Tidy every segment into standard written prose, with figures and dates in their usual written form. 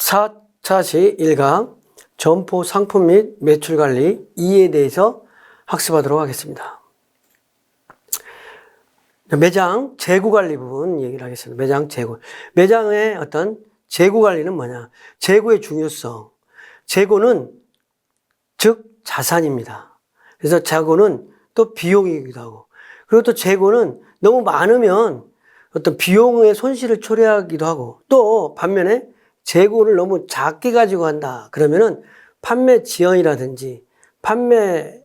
4차시 1강 점포 상품 및 매출 관리 2에 대해서 학습하도록 하겠습니다. 매장 재고 관리 부분 얘기를 하겠습니다. 매장 재고. 매장의 어떤 재고 관리는 뭐냐? 재고의 중요성. 재고는 즉 자산입니다. 그래서 재고는 또 비용이기도 하고, 그리고 또 재고는 너무 많으면 어떤 비용의 손실을 초래하기도 하고, 또 반면에 재고를 너무 작게 가지고 간다 그러면은 판매 지연이라든지 판매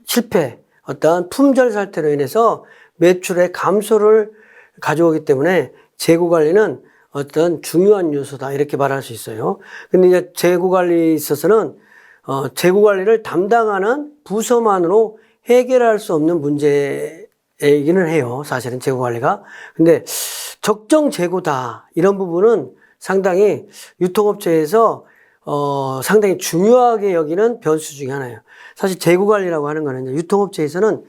실패, 어떤 품절 사태로 인해서 매출의 감소를 가져오기 때문에 재고 관리는 어떤 중요한 요소다 이렇게 말할 수 있어요. 근데 이제 재고 관리에 있어서는 재고 관리를 담당하는 부서만으로 해결할 수 없는 문제이기는 해요. 사실은 재고 관리가. 근데 적정 재고다 이런 부분은 상당히 유통업체에서 상당히 중요하게 여기는 변수 중에 하나예요. 사실 재고 관리라고 하는 거는 유통업체에서는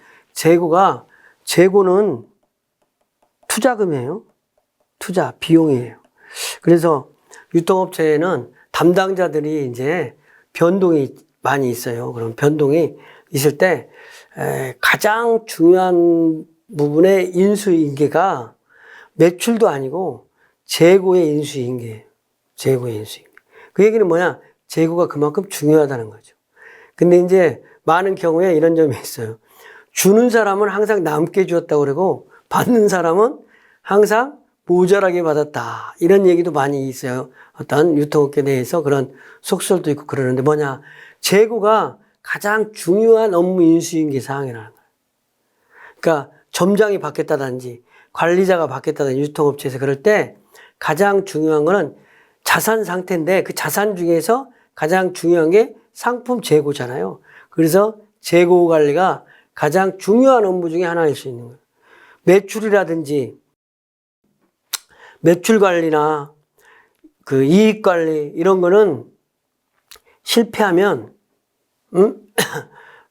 재고는 투자금이에요. 투자, 비용이에요. 그래서 유통업체에는 담당자들이 이제 변동이 많이 있어요. 그럼 변동이 있을 때 가장 중요한 부분의 인수인계가 매출도 아니고 재고의 인수인계예요. 재고의 인수인계. 그 얘기는 뭐냐? 재고가 그만큼 중요하다는 거죠. 근데 이제 많은 경우에 이런 점이 있어요. 주는 사람은 항상 남게 주었다고 그러고 받는 사람은 항상 모자라게 받았다. 이런 얘기도 많이 있어요. 어떤 유통업계 내에서 그런 속설도 있고 그러는데 뭐냐? 재고가 가장 중요한 업무 인수인계 사항이라는 거예요. 그러니까 점장이 바뀌었다든지 관리자가 바뀌었다든지 유통업체에서 그럴 때 가장 중요한 거는 자산 상태인데 그 자산 중에서 가장 중요한 게 상품 재고잖아요. 그래서 재고 관리가 가장 중요한 업무 중에 하나일 수 있는 거예요. 매출이라든지 매출 관리나 그 이익 관리 이런 거는 실패하면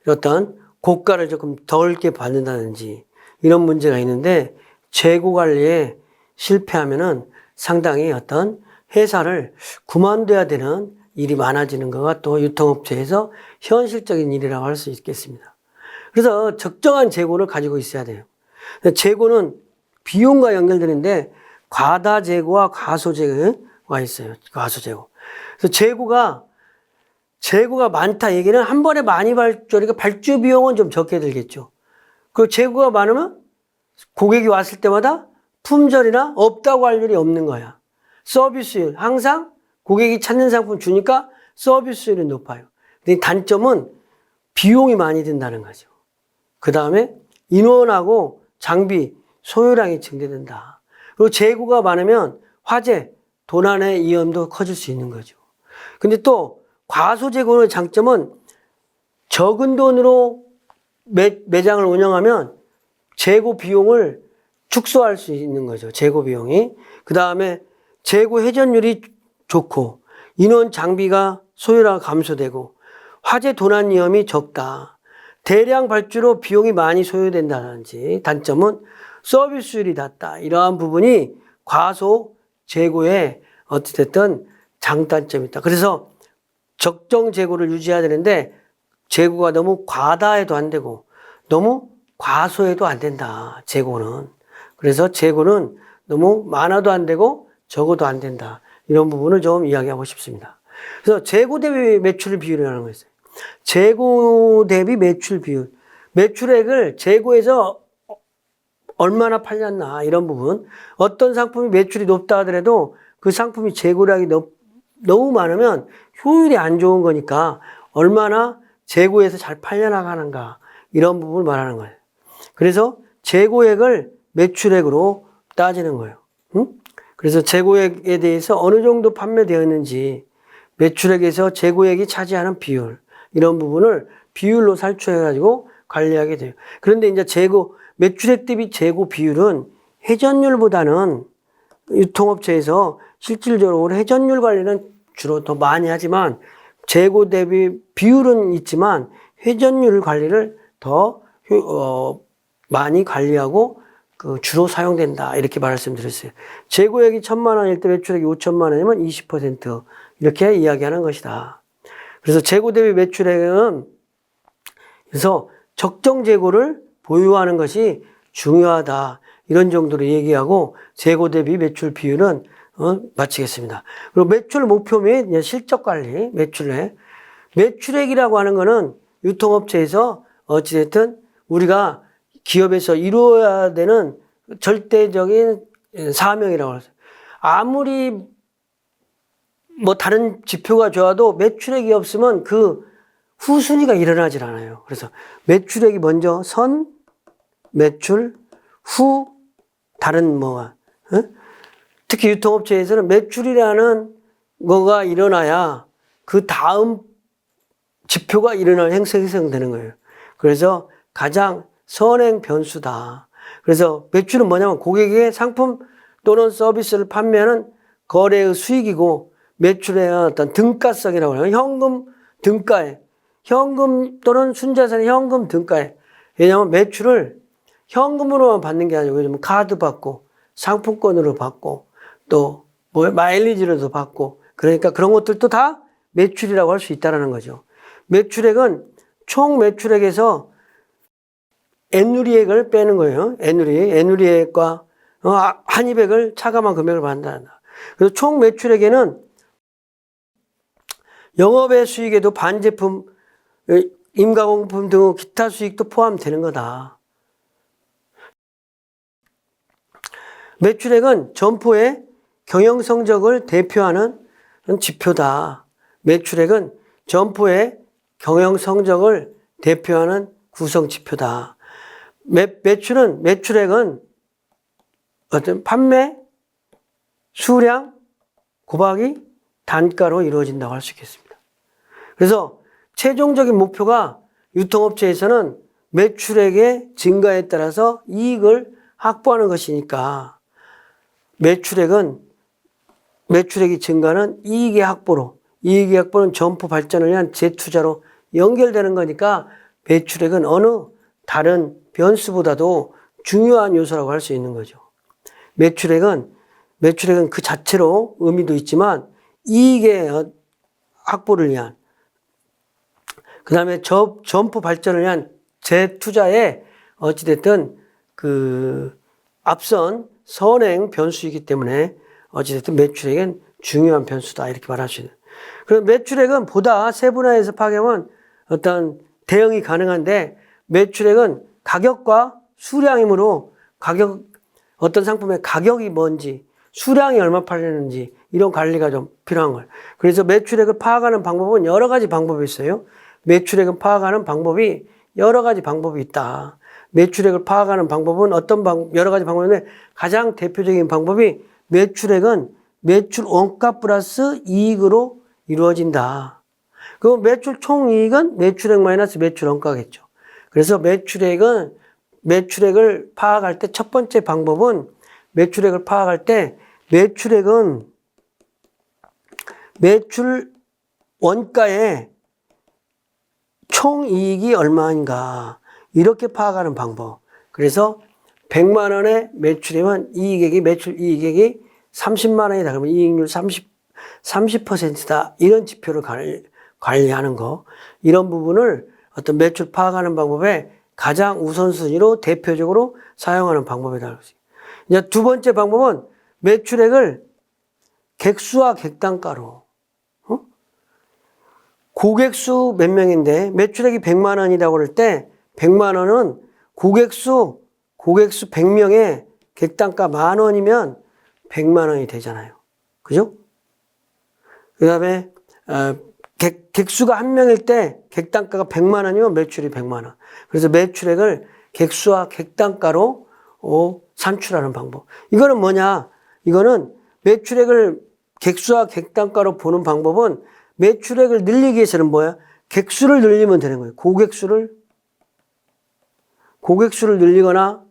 어떤 고가를 조금 덜게 받는다든지 이런 문제가 있는데 재고 관리에 실패하면은 상당히 어떤 회사를 그만둬야 되는 일이 많아지는 거가 또 유통업체에서 현실적인 일이라고 할 수 있겠습니다. 그래서 적정한 재고를 가지고 있어야 돼요. 재고는 비용과 연결되는데 과다 재고와 과소 재고가 있어요. 과소 재고. 그래서 재고가 많다 얘기는 한 번에 많이 발주하니까 발주 비용은 좀 적게 들겠죠. 그 재고가 많으면 고객이 왔을 때마다 품절이나 없다고 할 일이 없는 거야. 서비스율, 항상 고객이 찾는 상품 주니까 서비스율이 높아요. 근데 단점은 비용이 많이 든다는 거죠. 그 다음에 인원하고 장비, 소요량이 증대된다. 그리고 재고가 많으면 화재, 도난의 위험도 커질 수 있는 거죠. 근데 또 과소재고의 장점은 적은 돈으로 매장을 운영하면 재고 비용을 축소할 수 있는 거죠. 재고 비용이. 그 다음에 재고 회전율이 좋고 인원 장비가 소요가 감소되고 화재 도난 위험이 적다. 대량 발주로 비용이 많이 소요된다든지 단점은 서비스율이 낮다. 이러한 부분이 과소 재고의 어찌됐든 장단점이 있다. 그래서 적정 재고를 유지해야 되는데 재고가 너무 과다해도 안 되고 너무 과소해도 안 된다. 재고는. 그래서 재고는 너무 많아도 안 되고 적어도 안 된다. 이런 부분을 좀 이야기하고 싶습니다. 그래서 재고 대비 매출 비율이라는 거 있어요. 재고 대비 매출 비율. 매출액을 재고에서 얼마나 팔렸나 이런 부분. 어떤 상품이 매출이 높다 하더라도 그 상품이 재고량이 너무 많으면 효율이 안 좋은 거니까 얼마나 재고에서 잘 팔려나가는가 이런 부분을 말하는 거예요. 그래서 재고액을 매출액으로 따지는 거예요. 그래서 재고액에 대해서 어느 정도 판매되었는지 매출액에서 재고액이 차지하는 비율 이런 부분을 비율로 살출해가지고 관리하게 돼요. 그런데 이제 매출액 대비 재고 비율은 회전율보다는 유통업체에서 실질적으로 회전율 관리는 주로 더 많이 하지만 재고 대비 비율은 있지만 회전율 관리를 더 많이 관리하고 주로 사용된다 이렇게 말씀드렸어요. 재고액이 1,000만 원일 때 매출액이 5천만 원이면 20% 이렇게 이야기하는 것이다. 그래서 재고 대비 매출액은 그래서 적정 재고를 보유하는 것이 중요하다. 이런 정도로 얘기하고 재고 대비 매출 비율은 마치겠습니다. 그리고 매출 목표 및 실적 관리, 매출액. 매출액이라고 하는 거는 유통업체에서 어찌됐든 우리가 기업에서 이루어야 되는 절대적인 사명이라고 하죠. 아무리 뭐 다른 지표가 좋아도 매출액이 없으면 그 후순위가 일어나질 않아요. 그래서 매출액이 먼저 선, 매출, 후, 다른 뭐가. 특히 유통업체에서는 매출이라는 거가 일어나야 그 다음 지표가 일어날 형성되는 거예요. 그래서 가장 선행 변수다. 그래서 매출은 뭐냐면 고객에게 상품 또는 서비스를 판매하는 거래의 수익이고 매출의 어떤 등가성이라고 해요. 현금 등가에. 현금 또는 순자산의 현금 등가에. 왜냐하면 매출을 현금으로만 받는 게 아니고 요즘 카드 받고 상품권으로 받고 또 뭐 마일리지로도 받고 그러니까 그런 것들도 다 매출이라고 할 수 있다는 거죠. 매출액은 총 매출액에서 애누리액을 빼는 거예요. 애누리액과 한입액을 차감한 금액을 받는다. 그래서 총 매출액에는 영업의 수익에도 반제품, 임가공품 등 기타 수익도 포함되는 거다. 매출액은 점포의 경영 성적을 대표하는 지표다. 매출액은 점포의 경영 성적을 대표하는 구성 지표다. 매출액은 어떤 판매, 수량, 곱하기 단가로 이루어진다고 할 수 있겠습니다. 그래서 최종적인 목표가 유통업체에서는 매출액의 증가에 따라서 이익을 확보하는 것이니까 매출액이 증가는 이익의 확보로, 이익의 확보는 점포 발전을 위한 재투자로 연결되는 거니까 매출액은 어느 다른 변수보다도 중요한 요소라고 할 수 있는 거죠. 매출액은 그 자체로 의미도 있지만 이익의 확보를 위한 그 다음에 점포 발전을 위한 재투자에 어찌됐든 그 앞선 선행 변수이기 때문에 어찌됐든 매출액은 중요한 변수다 이렇게 말할 수 있는. 그럼 매출액은 보다 세분화해서 파악하면 어떤 대응이 가능한데 매출액은 가격과 수량이므로 어떤 상품의 가격이 뭔지 수량이 얼마 팔리는지 이런 관리가 좀 필요한 거예요. 그래서 매출액을 파악하는 방법은 여러 가지 방법이 있어요. 매출액을 파악하는 방법이 여러 가지 방법이 있다. 매출액을 파악하는 방법은 여러 가지 방법인데 가장 대표적인 방법이 매출액은 매출 원가 플러스 이익으로 이루어진다. 그럼 매출 총이익은 매출액 마이너스 매출 원가겠죠. 그래서 매출액을 파악할 때 첫 번째 방법은 매출액을 파악할 때 매출액은 매출 원가의 총이익이 얼마인가 이렇게 파악하는 방법. 그래서 100만 원의 매출이면 매출 이익액이 30만 원이다. 그러면 이익률 30%다. 이런 지표를 관리하는 거. 이런 부분을 어떤 매출 파악하는 방법에 가장 우선순위로 대표적으로 사용하는 방법이다. 이제 두 번째 방법은 매출액을 객수와 객단가로. 고객수 몇 명인데 매출액이 100만 원이라고 그럴 때 100만 원은 고객수 100명에 객단가 10,000원이면 100만 원이 되잖아요. 그죠? 그 다음에 객수가 1명일 때 객단가가 100만 원이면 매출이 100만 원. 그래서 매출액을 객수와 객단가로 산출하는 방법. 이거는 뭐냐? 이거는 매출액을 객수와 객단가로 보는 방법은 매출액을 늘리기 위해서는 뭐야? 객수를 늘리면 되는 거예요. 고객수를 늘리거나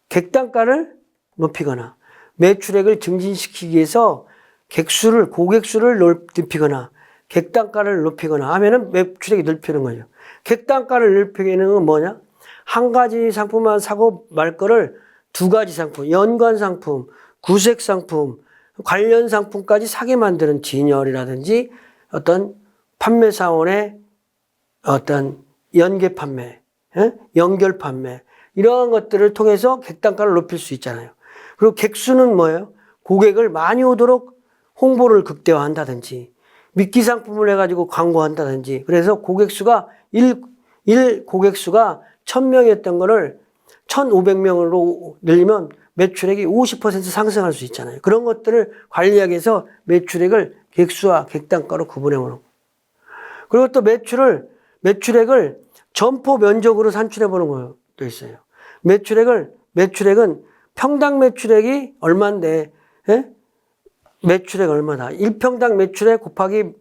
객단가를 높이거나 매출액을 증진시키기 위해서 고객수를 높이거나 객단가를 높이거나 하면은 매출액이 넓히는 거죠. 객단가를 넓히는 건 뭐냐? 한 가지 상품만 사고 말 거를 두 가지 상품, 연관 상품, 구색 상품, 관련 상품까지 사게 만드는 진열이라든지 어떤 판매 사원의 어떤 연계 판매, 연결 판매 이러한 것들을 통해서 객단가를 높일 수 있잖아요. 그리고 객수는 뭐예요? 고객을 많이 오도록 홍보를 극대화한다든지 미끼 상품을 해가지고 광고한다든지 그래서 고객수가 일 고객수가 1000명이었던 거를 1500명으로 늘리면 매출액이 50% 상승할 수 있잖아요. 그런 것들을 관리하기 위해서 매출액을 객수와 객단가로 구분해 보는. 그리고 또 매출액을 점포 면적으로 산출해 보는 것도 있어요. 매출액은 평당 매출액이 얼마인데, 예? 매출액 얼마다? 1평당 매출액 곱하기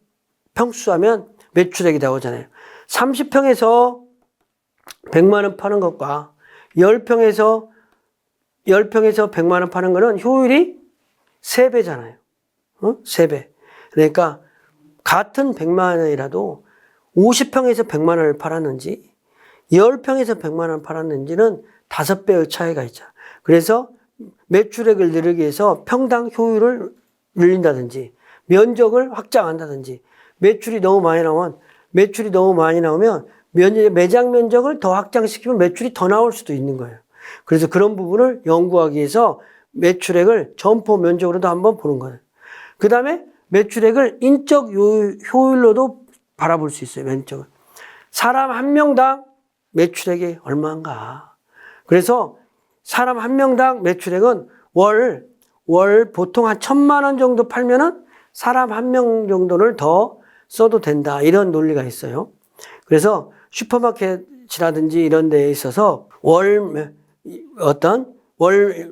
평수하면 매출액이 나오잖아요. 30평에서 100만 원 파는 것과 10평에서 100만 원 파는 거는 효율이 3배잖아요. 3배. 그러니까 같은 100만 원이라도 50평에서 100만 원을 팔았는지 10평에서 100만 원 팔았는지는 5배의 차이가 있죠. 그래서 매출액을 늘리기 위해서 평당 효율을 늘린다든지 면적을 확장한다든지 매출이 너무 많이 나오면 매장 면적을 더 확장시키면 매출이 더 나올 수도 있는 거예요. 그래서 그런 부분을 연구하기 위해서 매출액을 점포 면적으로도 한번 보는 거예요. 그 다음에 매출액을 인적 효율로도 바라볼 수 있어요. 면적을. 사람 한 명당 매출액이 얼마인가. 그래서 사람 한 명당 매출액은 월 보통 한 1000만 원 정도 팔면은 사람 한 명 정도를 더 써도 된다. 이런 논리가 있어요. 그래서 슈퍼마켓이라든지 이런 데에 있어서 월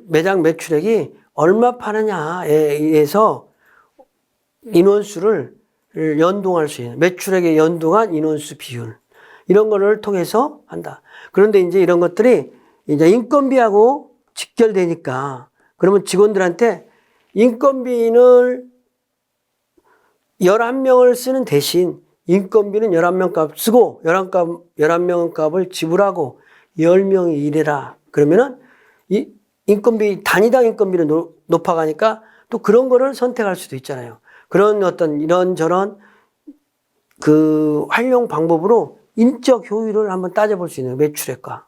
매장 매출액이 얼마 파느냐에 의해서 인원수를 연동할 수 있는 매출액에 연동한 인원수 비율 이런 거를 통해서 한다. 그런데 이제 이런 것들이 이제 인건비하고 직결되니까 그러면 직원들한테 인건비를 11명을 쓰는 대신 인건비는 11명 값 쓰고 11명 값을 지불하고 10명이 일해라. 그러면은 이 인건비 단위당 인건비는 높아가니까 또 그런 거를 선택할 수도 있잖아요. 그런 어떤 이런저런 그 활용 방법으로 인적 효율을 한번 따져볼 수 있는 매출액과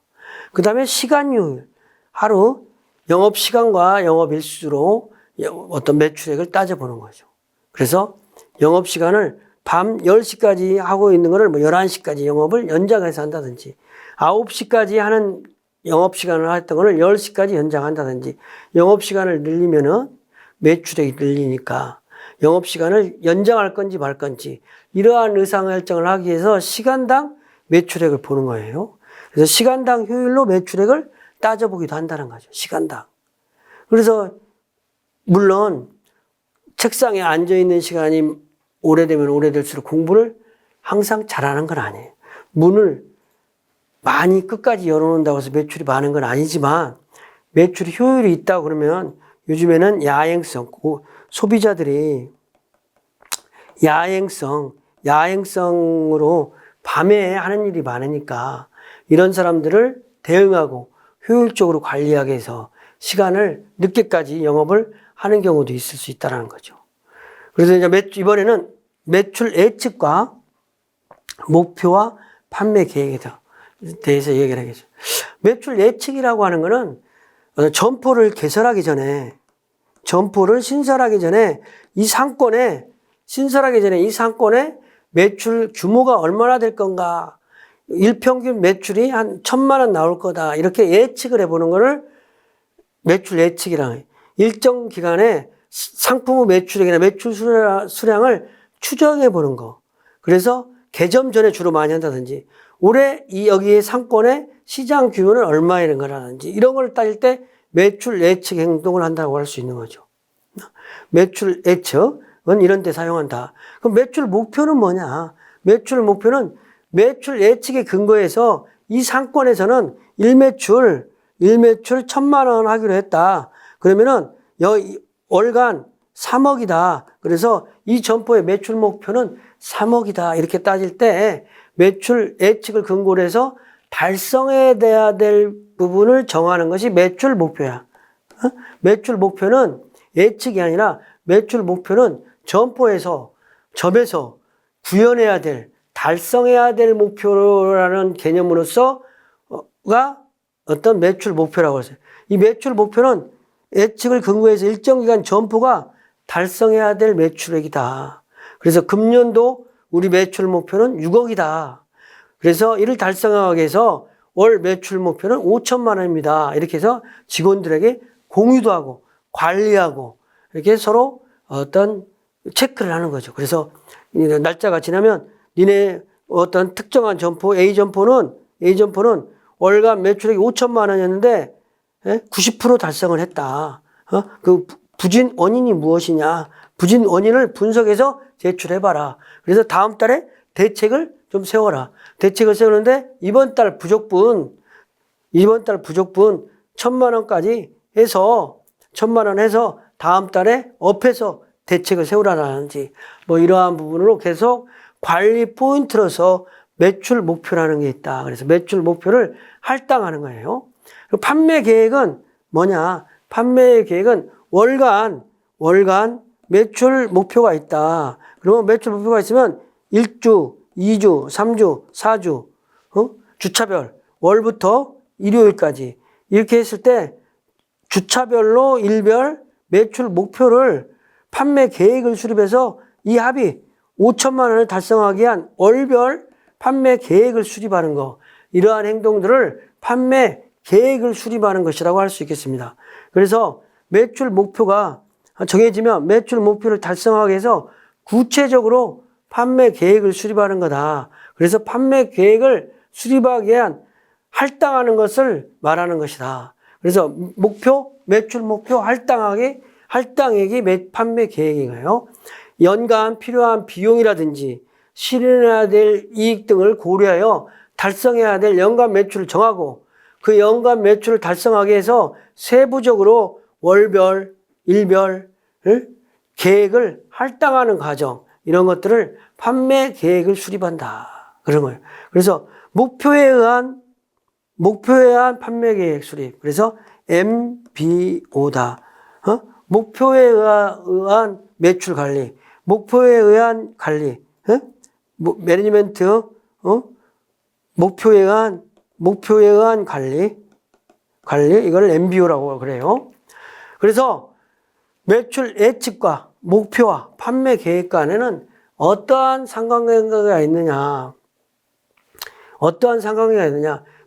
그 다음에 시간 효율 하루 영업시간과 영업일수로 어떤 매출액을 따져보는 거죠. 그래서 영업시간을 밤 10시까지 하고 있는 거를 뭐 11시까지 영업을 연장해서 한다든지 9시까지 하는 영업시간을 했던 거를 10시까지 연장한다든지 영업시간을 늘리면은 매출액이 늘리니까 영업시간을 연장할 건지 말 건지 이러한 의사결정을 하기 위해서 시간당 매출액을 보는 거예요. 그래서 시간당 효율로 매출액을 따져보기도 한다는 거죠. 시간당. 그래서 물론 책상에 앉아있는 시간이 오래되면 오래될수록 공부를 항상 잘하는 건 아니에요. 문을 많이 끝까지 열어놓는다고 해서 매출이 많은 건 아니지만 매출 효율이 있다고 그러면 요즘에는 소비자들이 야행성으로 밤에 하는 일이 많으니까 이런 사람들을 대응하고 효율적으로 관리하기 위해서 시간을 늦게까지 영업을 하는 경우도 있을 수 있다는 거죠. 그래서 이제 이번에는 매출 예측과 목표와 판매 계획에 대해서 얘기를 하겠죠. 매출 예측이라고 하는 거는 점포를 개설하기 전에, 신설하기 전에 이 상권에 매출 규모가 얼마나 될 건가, 일평균 매출이 한 1000만 원 나올 거다. 이렇게 예측을 해보는 거를 매출 예측이라고 해요. 일정 기간에 상품의 매출액이나 매출 수량을 추정해 보는 거. 그래서 개점 전에 주로 많이 한다든지, 올해 여기에 상권의 시장 규모는 얼마인 거라든지, 이런 걸 따질 때 매출 예측 행동을 한다고 할 수 있는 거죠. 매출 예측은 이런 데 사용한다. 그럼 매출 목표는 뭐냐? 매출 목표는 매출 예측에 근거해서 이 상권에서는 일매출 1000만 원 하기로 했다. 그러면은 월간 3억이다. 그래서 이 점포의 매출 목표는 3억이다. 이렇게 따질 때 매출 예측을 근거로 해서 달성해야 될 부분을 정하는 것이 매출 목표야. 매출 목표는 예측이 아니라 매출 목표는 점에서 구현해야 될, 달성해야 될 목표라는 개념으로서가 어떤 매출 목표라고 했어요. 이 매출 목표는 예측을 근거해서 일정 기간 점포가 달성해야 될 매출액이다. 그래서 금년도 우리 매출 목표는 6억이다. 그래서 이를 달성하기 위해서 월 매출 목표는 5천만 원입니다. 이렇게 해서 직원들에게 공유도 하고 관리하고 이렇게 서로 어떤 체크를 하는 거죠. 그래서 날짜가 지나면 니네 어떤 특정한 점포 A 점포는 월간 매출액이 5천만 원이었는데 90% 달성을 했다. 그 부진 원인이 무엇이냐? 부진 원인을 분석해서 제출해봐라. 그래서 다음 달에 대책을 좀 세워라. 대책을 세우는데 이번 달 부족분 1,000만 원까지 해서 1,000만 원 해서 다음 달에 업해서 대책을 세우라는지 뭐 이러한 부분으로 계속 관리 포인트로서 매출 목표라는 게 있다. 그래서 매출 목표를 할당하는 거예요. 판매 계획은 뭐냐? 판매 계획은 월간 매출 목표가 있다. 그러면 매출 목표가 있으면 1주, 2주, 3주, 4주, 주차별, 월부터 일요일까지 이렇게 했을 때 주차별로 일별 매출 목표를 판매 계획을 수립해서 이 합이 5천만 원을 달성하기 위한 월별 판매 계획을 수립하는 거. 이러한 행동들을 판매 계획을 수립하는 것이라고 할 수 있겠습니다. 그래서 매출 목표가 정해지면 매출 목표를 달성하기 위해서 구체적으로 판매 계획을 수립하는 거다. 그래서 판매 계획을 수립하기 위한 할당하는 것을 말하는 것이다. 그래서 매출 목표 할당액이 판매 계획인 거예요. 연간 필요한 비용이라든지 실현해야 될 이익 등을 고려하여 달성해야 될 연간 매출을 정하고 그 연간 매출을 달성하기 위해서 세부적으로 월별, 일별 계획을 할당하는 과정 이런 것들을 판매 계획을 수립한다. 그런 거예요. 그래서 목표에 의한 판매 계획 수립. 그래서 MBO다. 목표에 의한 매출 관리, 목표에 의한 관리, 매니지먼트, 목표에 의한 관리, 이걸 MBO라고 그래요. 그래서 매출 예측과 목표와 판매 계획 간에는 어떠한 상관관계가 있느냐?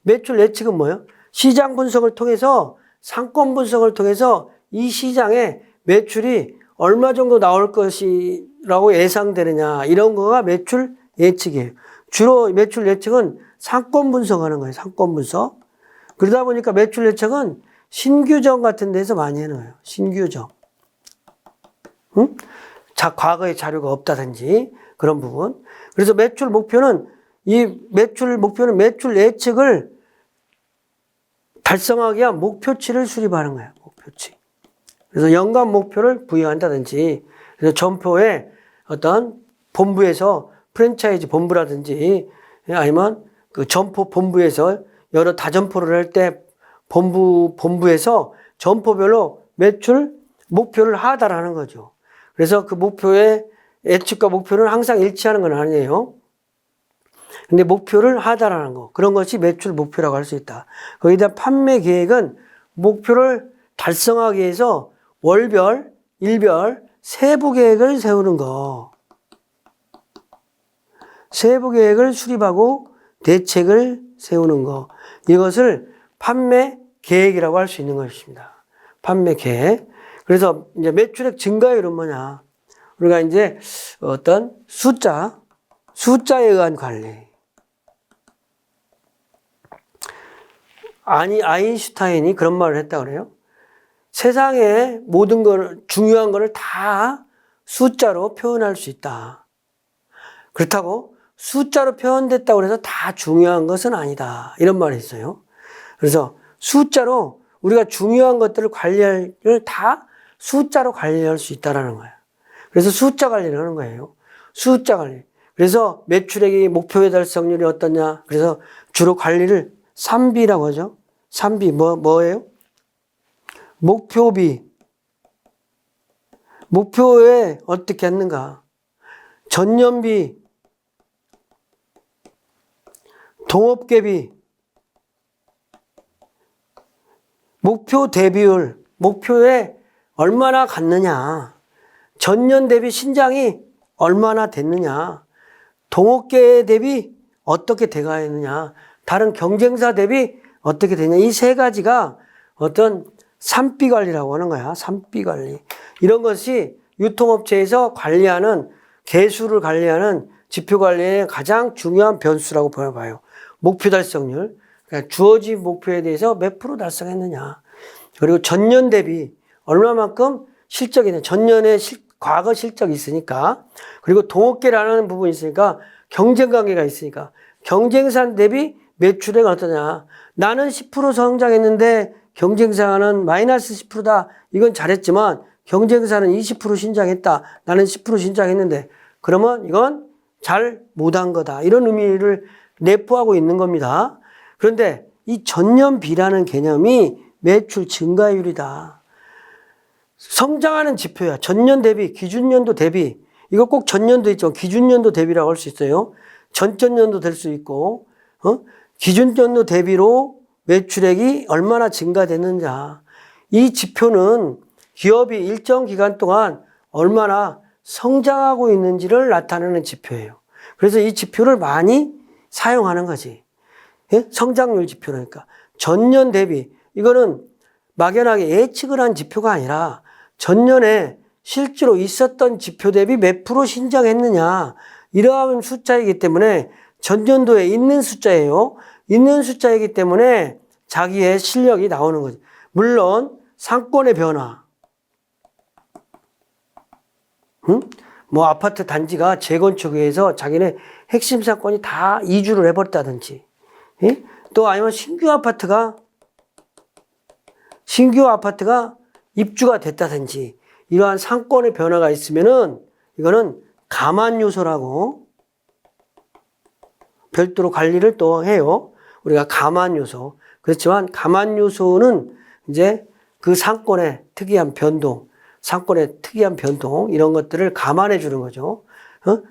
매출 예측은 뭐예요? 시장 분석을 통해서 상권 분석을 통해서 이 시장에 매출이 얼마 정도 나올 것이라고 예상되느냐 이런 거가 매출 예측이에요. 주로 매출 예측은 상권 분석하는 거예요. 상권 분석. 그러다 보니까 매출 예측은 신규점 같은 데서 많이 하는 거예요. 신규점. 과거에 자료가 없다든지 그런 부분. 그래서 매출 목표는 매출 예측을 달성하기 위한 목표치를 수립하는 거예요. 목표치. 그래서 연간 목표를 부여한다든지, 그래서 점포에 어떤 본부에서 프랜차이즈 본부라든지, 아니면 그 점포 본부에서 여러 다점포를 할 때 본부에서 점포별로 매출 목표를 하달하는 거죠. 그래서 그 목표의 예측과 목표는 항상 일치하는 건 아니에요. 근데 목표를 하달하는 거. 그런 것이 매출 목표라고 할 수 있다. 거기다 판매 계획은 목표를 달성하기 위해서 월별, 일별, 세부 계획을 세우는 거. 세부 계획을 수립하고 대책을 세우는 거. 이것을 판매 계획이라고 할 수 있는 것입니다. 판매 계획. 그래서 이제 매출액 증가율은 뭐냐? 우리가 이제 어떤 숫자에 의한 관리. 아인슈타인이 그런 말을 했다고 그래요. 세상의 모든 걸, 중요한 거를 다 숫자로 표현할 수 있다. 그렇다고 숫자로 표현됐다고 해서 다 중요한 것은 아니다. 이런 말이 있어요. 그래서 숫자로 우리가 중요한 것들을 다 숫자로 관리할 수 있다라는 거예요. 그래서 숫자 관리를 하는 거예요. 숫자 관리. 그래서 매출액이 목표의 달성률이 어떠냐. 그래서 주로 관리를 3B라고 하죠. 3B 뭐예요? 목표비, 목표에 어떻게 했는가? 전년비, 동업계비, 목표 대비율, 목표에 얼마나 갔느냐? 전년 대비 신장이 얼마나 됐느냐? 동업계 대비 어떻게 돼가 있느냐? 다른 경쟁사 대비 어떻게 되냐? 이 세 가지가 어떤 산비 관리라고 하는 거야. 산비 관리. 이런 것이 유통업체에서 관리하는, 개수를 관리하는 지표 관리의 가장 중요한 변수라고 봐요. 목표 달성률. 그러니까 주어진 목표에 대해서 몇 프로 달성했느냐. 그리고 전년 대비 얼마만큼 실적이냐. 전년에 과거 실적이 있으니까. 그리고 동업계라는 부분이 있으니까 경쟁 관계가 있으니까 경쟁사 대비 매출액 어떠냐. 나는 10% 성장했는데 경쟁사는 마이너스 10%다. 이건 잘했지만 경쟁사는 20% 신장했다. 나는 10% 신장했는데 그러면 이건 잘 못한 거다. 이런 의미를 내포하고 있는 겁니다. 그런데 이 전년비라는 개념이 매출 증가율이다. 성장하는 지표야. 전년 대비, 기준연도 대비. 이거 꼭 전년도 있죠. 기준연도 대비라고 할 수 있어요. 전전년도 될 수 있고, 기준연도 대비로 매출액이 얼마나 증가됐느냐. 이 지표는 기업이 일정 기간 동안 얼마나 성장하고 있는지를 나타내는 지표예요. 그래서 이 지표를 많이 사용하는 거지. 예? 성장률 지표라니까. 전년 대비. 이거는 막연하게 예측을 한 지표가 아니라 전년에 실제로 있었던 지표 대비 몇 프로 신장했느냐. 이러한 숫자이기 때문에 전년도에 있는 숫자예요. 있는 숫자이기 때문에 자기의 실력이 나오는 거죠. 물론 상권의 변화. 뭐 아파트 단지가 재건축에 의해서 자기네 핵심 상권이 다 이주를 해버렸다든지. 예? 또 아니면 신규 아파트가 입주가 됐다든지 이러한 상권의 변화가 있으면은 이거는 감안 요소라고 별도로 관리를 또 해요. 우리가 감안 요소. 그렇지만 감안 요소는 이제 그 상권의 특이한 변동, 이런 것들을 감안해 주는 거죠.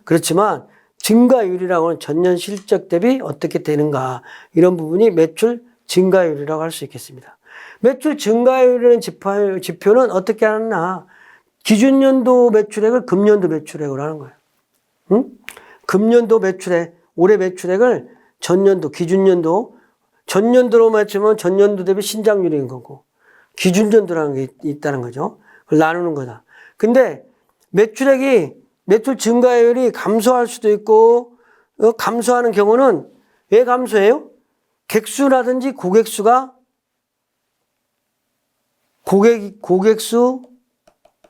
그렇지만 증가율이라고 하는 전년 실적 대비 어떻게 되는가, 이런 부분이 매출 증가율이라고 할 수 있겠습니다. 매출 증가율이라는 지표는 어떻게 하느냐. 기준연도 매출액을 금년도 매출액으로 하는 거예요. 금년도 매출액, 올해 매출액을 전년도, 전년도로 맞추면 전년도 대비 신장률인 거고, 기준연도라는 게 있다는 거죠. 그걸 나누는 거다. 근데 매출 증가율이 감소할 수도 있고, 감소하는 경우는 왜 감소해요? 객수라든지 고객수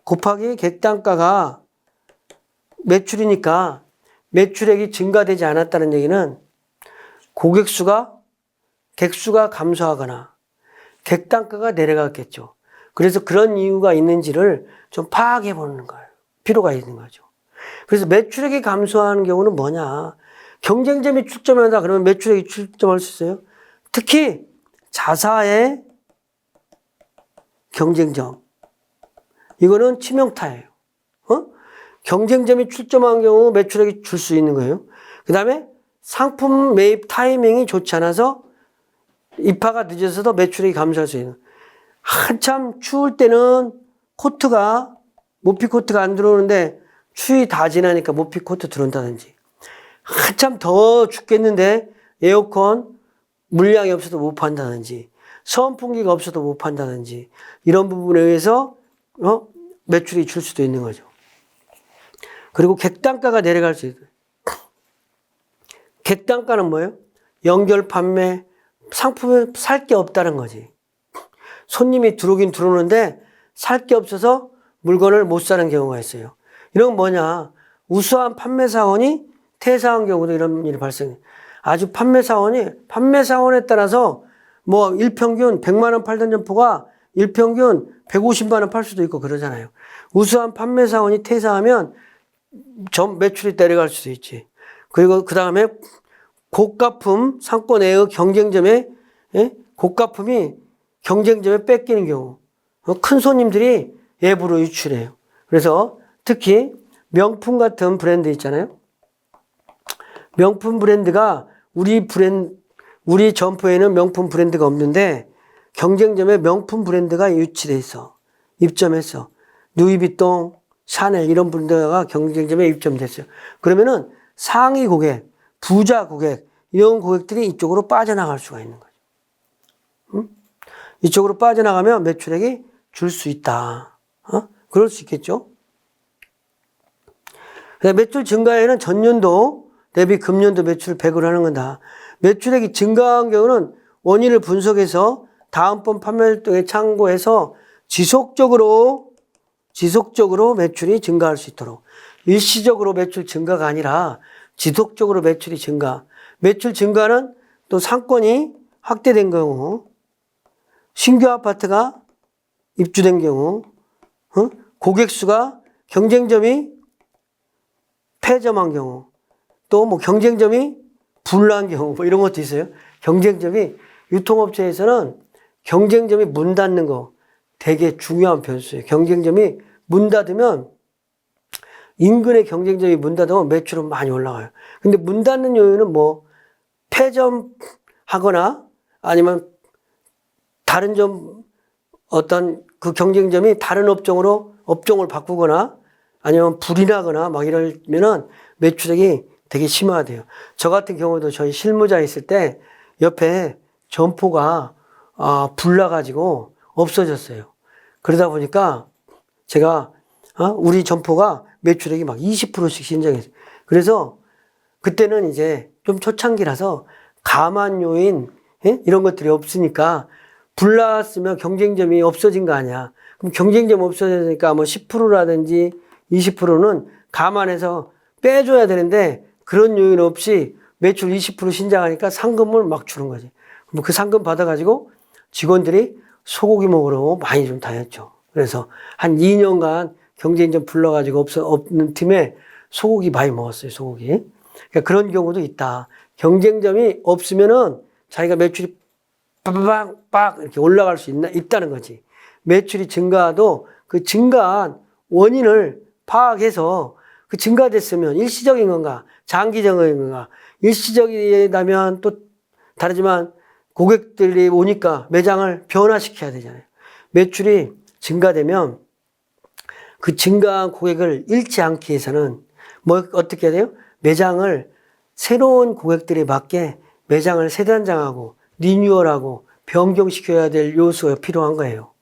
곱하기 객단가가 매출이니까 매출액이 증가되지 않았다는 얘기는 객수가 감소하거나 객단가가 내려갔겠죠. 그래서 그런 이유가 있는지를 좀 파악해 보는 거예요. 필요가 있는 거죠. 그래서 매출액이 감소하는 경우는 뭐냐. 경쟁점이 출점한다 그러면 매출액이 출점할 수 있어요. 특히 자사의 경쟁점. 이거는 치명타예요. 경쟁점이 출점한 경우 매출액이 줄 수 있는 거예요. 그 다음에 상품 매입 타이밍이 좋지 않아서 입하가 늦어서도 매출액이 감소할 수 있는. 한참 추울 때는 모피 코트가 안 들어오는데 추위 다 지나니까 모피 코트 들어온다든지, 한참 더워 죽겠는데 에어컨 물량이 없어도 못 판다든지, 선풍기가 없어도 못 판다든지, 이런 부분에 의해서 매출이 줄 수도 있는 거죠. 그리고 객단가가 내려갈 수 있어요. 객단가는 뭐예요? 연결 판매, 상품을 살 게 없다는 거지. 손님이 들어오긴 들어오는데 살 게 없어서 물건을 못 사는 경우가 있어요. 이런 건 뭐냐? 우수한 판매사원이 퇴사한 경우도 이런 일이 발생해요. 아주 판매사원에 따라서 뭐 일평균 100만 원 팔던 점포가 일평균 150만 원 팔 수도 있고 그러잖아요. 우수한 판매사원이 퇴사하면 매출이 내려갈 수도 있지. 그리고 그 다음에 고가품 상권의 경쟁점에, 고가품이 경쟁점에 뺏기는 경우, 큰 손님들이 외부로 유출해요. 그래서 특히 명품 같은 브랜드 있잖아요. 명품 브랜드가 우리 점포에는 명품 브랜드가 없는데 경쟁점에 명품 브랜드가 유치돼 있어. 입점했어. 누이비통, 샤넬 이런 브랜드가 경쟁점에 입점됐어요. 그러면은 상위 고객, 부자 고객 이런 고객들이 이쪽으로 빠져나갈 수가 있는 거죠. 응? 이쪽으로 빠져나가면 매출액이 줄 수 있다. 그럴 수 있겠죠. 매출 증가에는 전년도 대비 금년도 매출 100으로 하는 건다. 매출액이 증가한 경우는 원인을 분석해서 다음번 판매활동에 참고해서 지속적으로 매출이 증가할 수 있도록 일시적으로 매출 증가가 아니라 지속적으로 매출이 증가. 매출 증가는 또 상권이 확대된 경우, 신규 아파트가 입주된 경우, 고객 수가 경쟁점이 폐점한 경우, 또 뭐 경쟁점이 불난 경우, 뭐 이런 것도 있어요. 경쟁점이, 유통업체에서는 경쟁점이 문 닫는 거 되게 중요한 변수예요. 경쟁점이 문 닫으면, 인근의 경쟁점이 문 닫으면 매출은 많이 올라가요. 근데 문 닫는 요인은 뭐, 폐점하거나 아니면 다른 어떤 그 경쟁점이 다른 업종을 바꾸거나 아니면 불이 나거나 막 이러면은 매출액이 되게 심화돼요. 저 같은 경우도 저희 실무자 있을 때 옆에 점포가 불나가지고 없어졌어요. 그러다 보니까 제가 우리 점포가 매출액이 막 20%씩 신장했어요. 그래서 그때는 이제 좀 초창기라서 가만 요인 이런 것들이 없으니까 불났으면 경쟁점이 없어진 거 아니야. 그럼 경쟁점 없어지니까 뭐 10%라든지 20%는 감안해서 빼줘야 되는데 그런 요인 없이 매출 20% 신장하니까 상금을 막 주는 거지. 그럼 그 상금 받아가지고 직원들이 소고기 먹으러 많이 좀 다녔죠. 그래서 한 2년간 경쟁점 불러가지고 없는 팀에 소고기 많이 먹었어요, 소고기. 그러니까 그런 경우도 있다. 경쟁점이 없으면은 자기가 매출이 빡 이렇게 올라갈 수 있다는 거지. 매출이 증가도 그 증가한 원인을 파악해서 그 증가됐으면 일시적인 건가, 장기적인 건가. 일시적이라면 또 다르지만 고객들이 오니까 매장을 변화시켜야 되잖아요. 매출이 증가되면 그 증가한 고객을 잃지 않기 위해서는 뭐 어떻게 해야 돼요? 매장을 새로운 고객들에 맞게 매장을 세단장하고 리뉴얼하고 변경시켜야 될 요소가 필요한 거예요.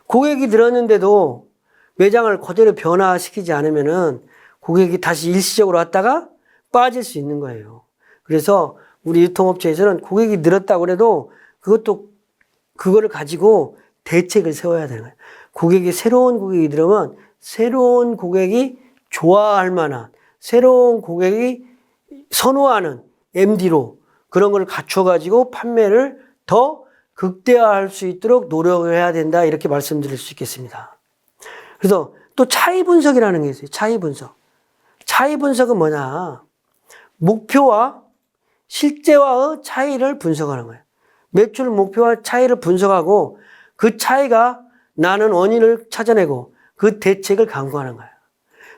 고객이 늘었는데도 매장을 그대로 변화시키지 않으면은 고객이 다시 일시적으로 왔다가 빠질 수 있는 거예요. 그래서 우리 유통업체에서는 고객이 늘었다고 해도 그거를 가지고 대책을 세워야 되는 거예요. 새로운 고객이 들어오면 새로운 고객이 좋아할 만한, 새로운 고객이 선호하는 MD로 그런 걸 갖춰가지고 판매를 더 극대화할 수 있도록 노력을 해야 된다. 이렇게 말씀드릴 수 있겠습니다. 그래서 또 차이 분석이라는 게 있어요. 차이 분석. 차이 분석은 뭐냐? 목표와 실제와의 차이를 분석하는 거예요. 매출 목표와 차이를 분석하고 그 차이가 나는 원인을 찾아내고 그 대책을 강구하는 거예요.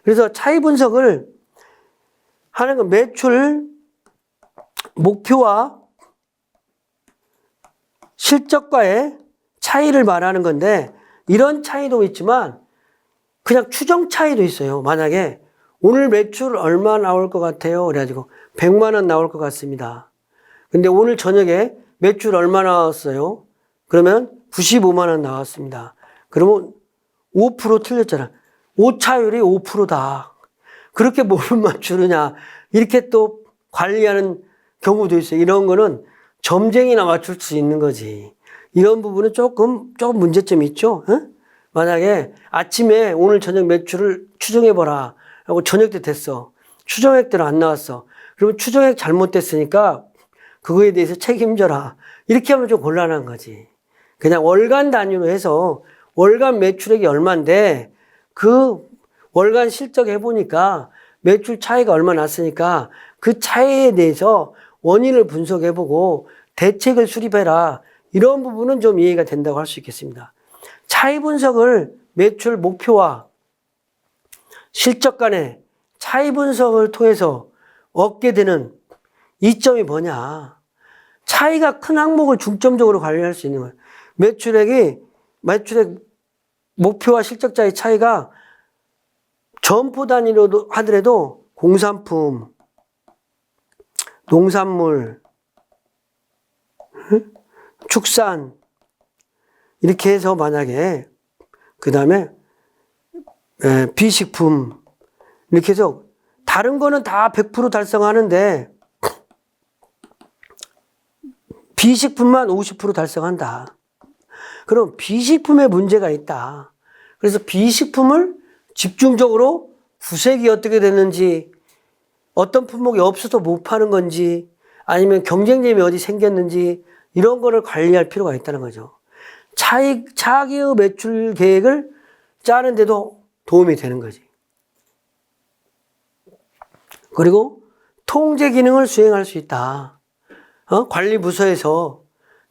그래서 차이 분석을 하는 건 매출 목표와 실적과의 차이를 말하는 건데 이런 차이도 있지만 그냥 추정 차이도 있어요. 만약에 오늘 매출 얼마 나올 것 같아요? 그래가지고 100만 원 나올 것 같습니다. 근데 오늘 저녁에 매출 얼마 나왔어요? 그러면 95만 원 나왔습니다. 그러면 5% 틀렸잖아. 오차율이 5%다. 그렇게 뭘 맞추느냐. 이렇게 또 관리하는 경우도 있어요. 이런 거는 점쟁이나 맞출 수 있는 거지. 이런 부분은 조금 문제점이 있죠. 응? 만약에 아침에 오늘 저녁 매출을 추정해봐라 하고 저녁 때 됐어. 추정액대로 안 나왔어. 그러면 추정액 잘못됐으니까 그거에 대해서 책임져라. 이렇게 하면 좀 곤란한 거지. 그냥 월간 단위로 해서 월간 매출액이 얼만데 그 월간 실적 해보니까 매출 차이가 얼마 났으니까 그 차이에 대해서 원인을 분석해보고 대책을 수립해라. 이런 부분은 좀 이해가 된다고 할 수 있겠습니다. 차이 분석을 매출 목표와 실적 간의 차이 분석을 통해서 얻게 되는 이점이 뭐냐. 차이가 큰 항목을 중점적으로 관리할 수 있는 거예요. 매출액 목표와 실적자의 차이가 점포 단위로 하더라도 공산품, 농산물, 축산 이렇게 해서 만약에 그 다음에 비식품 이렇게 해서 다른 거는 다 100% 달성하는데 비식품만 50% 달성한다. 그럼 비식품에 문제가 있다. 그래서 비식품을 집중적으로 구색이 어떻게 됐는지, 어떤 품목이 없어서 못 파는 건지, 아니면 경쟁점이 어디 생겼는지 이런 거를 관리할 필요가 있다는 거죠. 차기의 매출 계획을 짜는데도 도움이 되는 거지. 그리고 통제 기능을 수행할 수 있다. 관리부서에서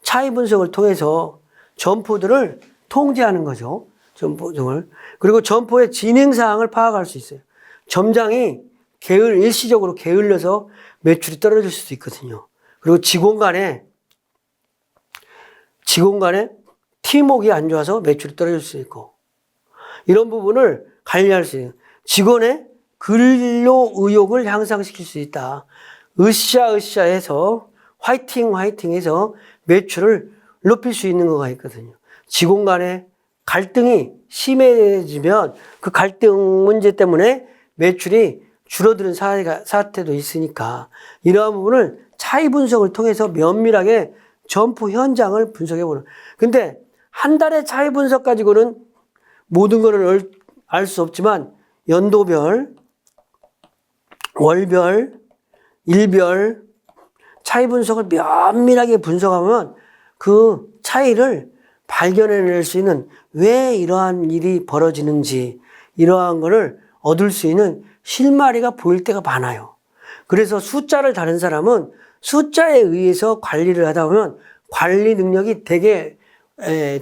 차이 분석을 통해서 점포들을 통제하는 거죠. 점포들을. 그리고 점포의 진행사항을 파악할 수 있어요. 점장이 일시적으로 게을러서 매출이 떨어질 수도 있거든요. 그리고 직원 간에 팀워크가 안 좋아서 매출이 떨어질 수 있고, 이런 부분을 관리할 수 있어요. 직원의 근로 의욕을 향상시킬 수 있다. 으쌰으쌰 해서 화이팅 해서 매출을 높일 수 있는 거가 있거든요. 직원 간의 갈등이 심해지면 그 갈등 문제 때문에 매출이 줄어드는 사태도 있으니까, 이러한 부분을 차이 분석을 통해서 면밀하게 점포 현장을 분석해 보는. 근데 한 달의 차이 분석 가지고는 모든 것을 알 수 없지만 연도별, 월별, 일별 차이 분석을 면밀하게 분석하면 그 차이를 발견해낼 수 있는, 왜 이러한 일이 벌어지는지 이러한 거를 얻을 수 있는 실마리가 보일 때가 많아요. 그래서 숫자를 다른 사람은 숫자에 의해서 관리를 하다 보면 관리 능력이 되게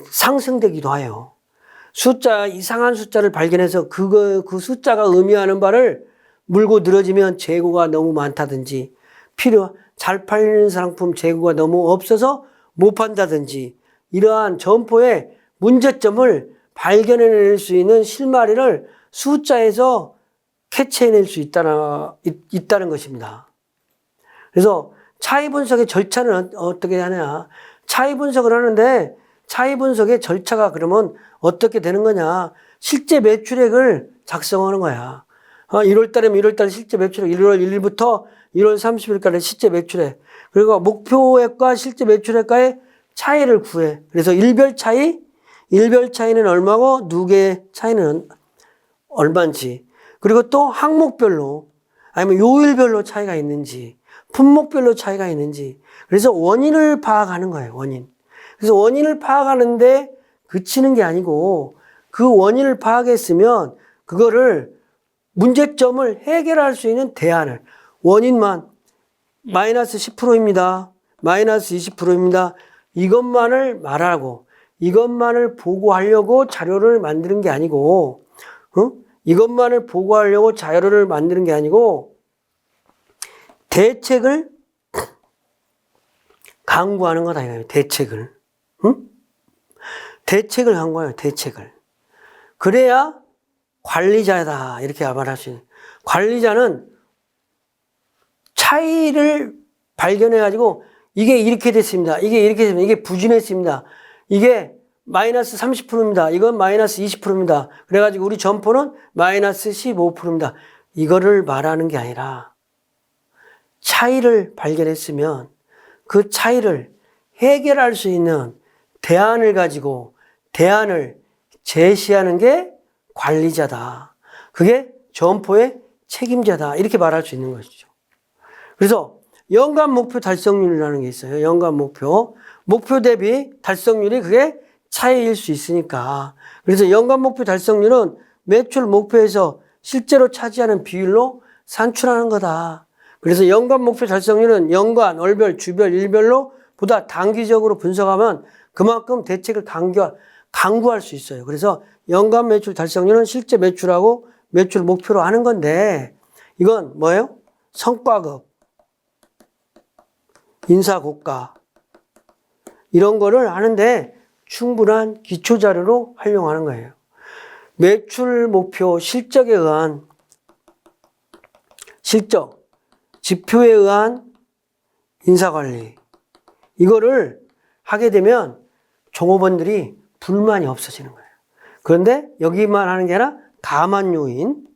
상승되기도 해요. 이상한 숫자를 발견해서 그 숫자가 의미하는 바를 물고 늘어지면 재고가 너무 많다든지, 잘 팔리는 상품 재고가 너무 없어서 못 판다든지, 이러한 점포의 문제점을 발견해낼 수 있는 실마리를 숫자에서 캐치해낼 수 있다는 것입니다. 그래서 차이 분석의 절차는 어떻게 하냐. 차이 분석을 하는데 차이 분석의 절차가 그러면 어떻게 되는 거냐. 실제 매출액을 작성하는 거야. 1월 달이면 1월 달 실제 매출액, 1월 1일부터 1월 30일까지 실제 매출액. 그리고 목표액과 실제 매출액과의 차이를 구해. 그래서 일별 차이는 얼마고 누계 차이는 얼마인지. 그리고 또 항목별로 아니면 요일별로 차이가 있는지, 품목별로 차이가 있는지. 그래서 원인을 파악하는 거예요. 그래서 원인을 파악하는데 그치는 게 아니고, 그 원인을 파악했으면 그거를 문제점을 해결할 수 있는 대안을, 원인만 마이너스 10%입니다. 마이너스 20%입니다. 이것만을 말하고 이것만을 보고하려고 자료를 만드는 게 아니고, 이것만을 보고하려고 자료를 만드는 게 아니고 대책을 강구하는 거다 이거예요. 대책을. 대책을 강구해요. 대책을. 그래야 관리자다 이렇게 말할 수 있는. 관리자는 차이를 발견해가지고 이게 이렇게 됐습니다. 이게 이렇게 됐습니다. 이게 부진했습니다. 이게 마이너스 30%입니다. 이건 마이너스 20%입니다. 그래가지고 우리 점포는 마이너스 15%입니다. 이거를 말하는 게 아니라 차이를 발견했으면 그 차이를 해결할 수 있는 대안을 가지고 대안을 제시하는 게 관리자다. 그게 점포의 책임자다. 이렇게 말할 수 있는 것이죠. 그래서 연간 목표 달성률이라는 게 있어요. 연간 목표. 목표 대비 달성률이 그게 차이일 수 있으니까. 그래서 연간 목표 달성률은 매출 목표에서 실제로 차지하는 비율로 산출하는 거다. 그래서 연간 목표 달성률은 연간, 월별, 주별, 일별로 보다 단기적으로 분석하면 그만큼 대책을 강구할 수 있어요. 그래서 연간 매출 달성률은 실제 매출하고 매출 목표로 하는 건데 이건 뭐예요? 성과급, 인사고가 이런 거를 하는데 충분한 기초자료로 활용하는 거예요. 매출 목표 실적에 의한 실적, 지표에 의한 인사관리 이거를 하게 되면 종업원들이 불만이 없어지는 거예요. 그런데 여기만 하는 게 아니라 감안 요인,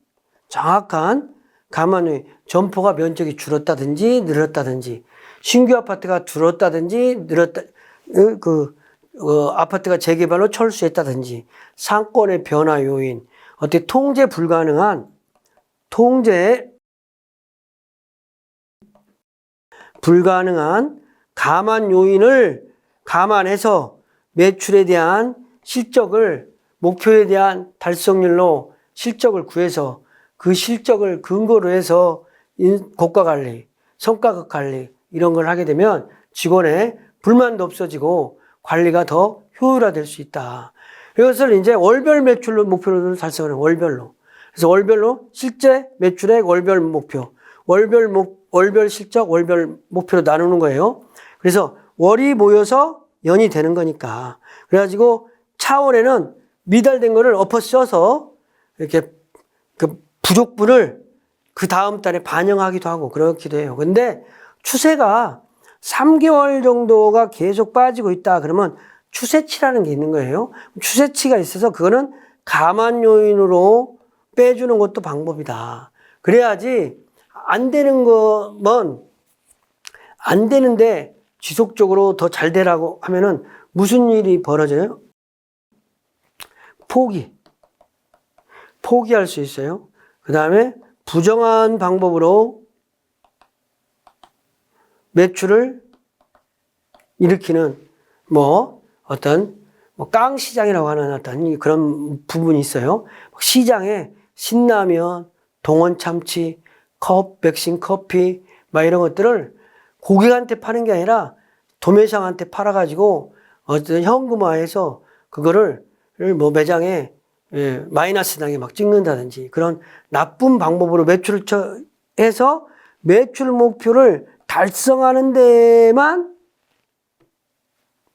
정확한 감안 요인, 점포가 면적이 줄었다든지 늘었다든지 신규 아파트가 줄었다든지 늘었다, 아파트가 재개발로 철수했다든지 상권의 변화 요인, 어떻게 통제 불가능한 감안 요인을 감안해서 매출에 대한 실적을 목표에 대한 달성률로 실적을 구해서 그 실적을 근거로 해서 고가 관리, 성과급 관리 이런 걸 하게 되면 직원의 불만도 없어지고 관리가 더 효율화될 수 있다. 이것을 이제 월별 매출 목표로 달성하는 월별로. 그래서 월별로 실제 매출액 월별 목표, 월별 실적 월별 목표로 나누는 거예요. 그래서 월이 모여서 연이 되는 거니까. 그래가지고 차원에는 미달된 거를 엎어 씌워서 이렇게 그 부족분을 그 다음 달에 반영하기도 하고 그렇기도 해요. 근데 추세가 3개월 정도가 계속 빠지고 있다 그러면 추세치라는 게 있는 거예요. 추세치가 있어서 그거는 감안 요인으로 빼주는 것도 방법이다. 그래야지 안 되는 거면 안 되는데 지속적으로 더 잘 되라고 하면은 무슨 일이 벌어져요? 포기할 수 있어요. 그 다음에 부정한 방법으로 매출을 일으키는 어떤 깡시장이라고 하는 어떤 그런 부분이 있어요. 시장에 신라면, 동원참치, 백신 커피 이런 것들을 고객한테 파는 게 아니라 도매상한테 팔아가지고 어떤 현금화해서 그거를 매장에 마이너스 당에 찍는다든지 그런 나쁜 방법으로 매출을 해서 매출 목표를 달성하는 데만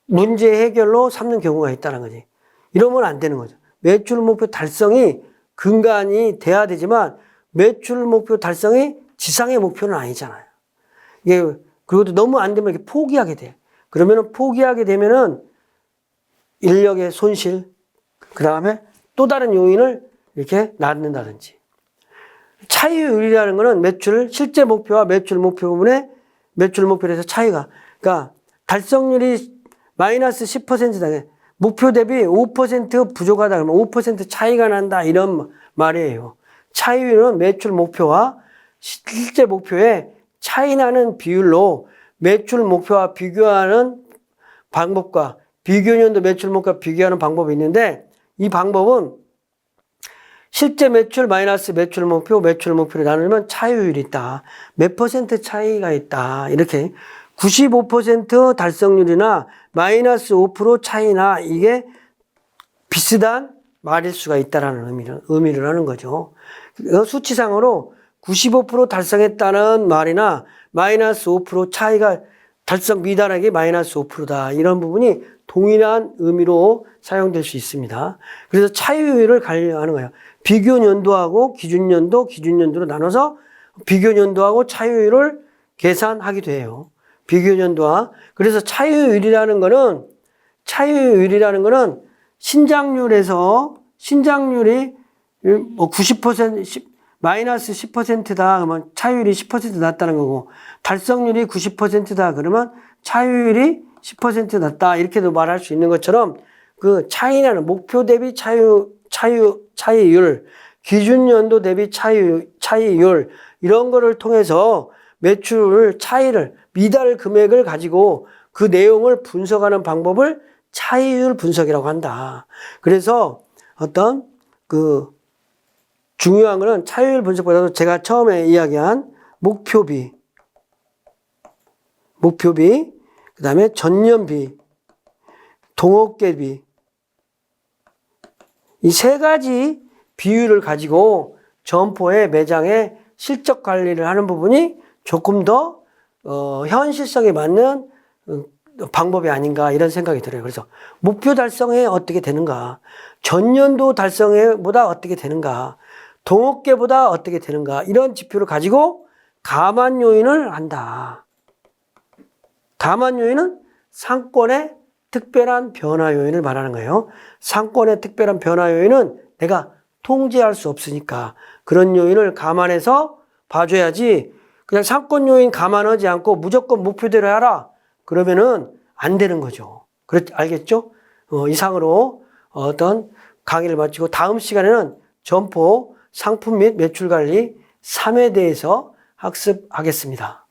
문제 해결로 삼는 경우가 있다는 거지. 이러면 안 되는 거죠. 매출 목표 달성이 근간이 돼야 되지만 매출 목표 달성이 지상의 목표는 아니잖아요. 이게 그리고 너무 안 되면 이렇게 포기하게 돼. 그러면은 포기하게 되면은 인력의 손실, 그 다음에 또 다른 요인을 이렇게 낳는다든지. 차이율이라는 거는 실제 목표와 매출 목표 부분에 매출 목표에서 차이가. 그러니까 달성률이 마이너스 10%다. 목표 대비 5% 부족하다 그러면 5% 차이가 난다 이런 말이에요. 차이율은 매출 목표와 실제 목표의 차이 나는 비율로 매출 목표와 비교하는 방법과 비교년도 매출 목표와 비교하는 방법이 있는데 이 방법은 실제 매출 마이너스 매출 목표를 나누면 차이율이 있다. 몇 퍼센트 차이가 있다. 이렇게 95% 달성률이나 마이너스 5% 차이나 이게 비슷한 말일 수가 있다라는 의미를 하는 거죠. 수치상으로 95% 달성했다는 말이나 마이너스 5% 차이가 달성 미달하게 마이너스 5%다. 이런 부분이 동일한 의미로 사용될 수 있습니다. 그래서 차이율을 관리하는 거예요. 비교년도하고 기준년도로 나눠서 비교년도하고 차이율을 계산하기도 해요. 비교년도와. 그래서 차이율이라는 거는 신장률이 90%, 마이너스 10%다 그러면 차이율이 10% 낮다는 거고 달성률이 90%다 그러면 차이율이 10% 낮다 이렇게도 말할 수 있는 것처럼 그 차이나는 목표 대비 차이율, 기준연도 대비 차이율 이런 거를 통해서 매출 차이를 미달 금액을 가지고 그 내용을 분석하는 방법을 차이율 분석이라고 한다. 그래서 어떤 중요한 거는 차이율 분석보다도 제가 처음에 이야기한 목표비, 그 다음에 전년비, 동업계비 이 세 가지 비율을 가지고 점포의 매장의 실적 관리를 하는 부분이 조금 더 현실성에 맞는 방법이 아닌가 이런 생각이 들어요. 그래서 목표 달성에 어떻게 되는가, 전년도 달성에보다 어떻게 되는가, 동업계보다 어떻게 되는가 이런 지표를 가지고 감안 요인을 한다. 감안 요인은 상권의 특별한 변화 요인을 말하는 거예요. 상권의 특별한 변화 요인은 내가 통제할 수 없으니까 그런 요인을 감안해서 봐줘야지 그냥 상권 요인 감안하지 않고 무조건 목표대로 하라. 그러면은 안 되는 거죠. 알겠죠? 이상으로 어떤 강의를 마치고 다음 시간에는 점포 상품 및 매출 관리 3에 대해서 학습하겠습니다.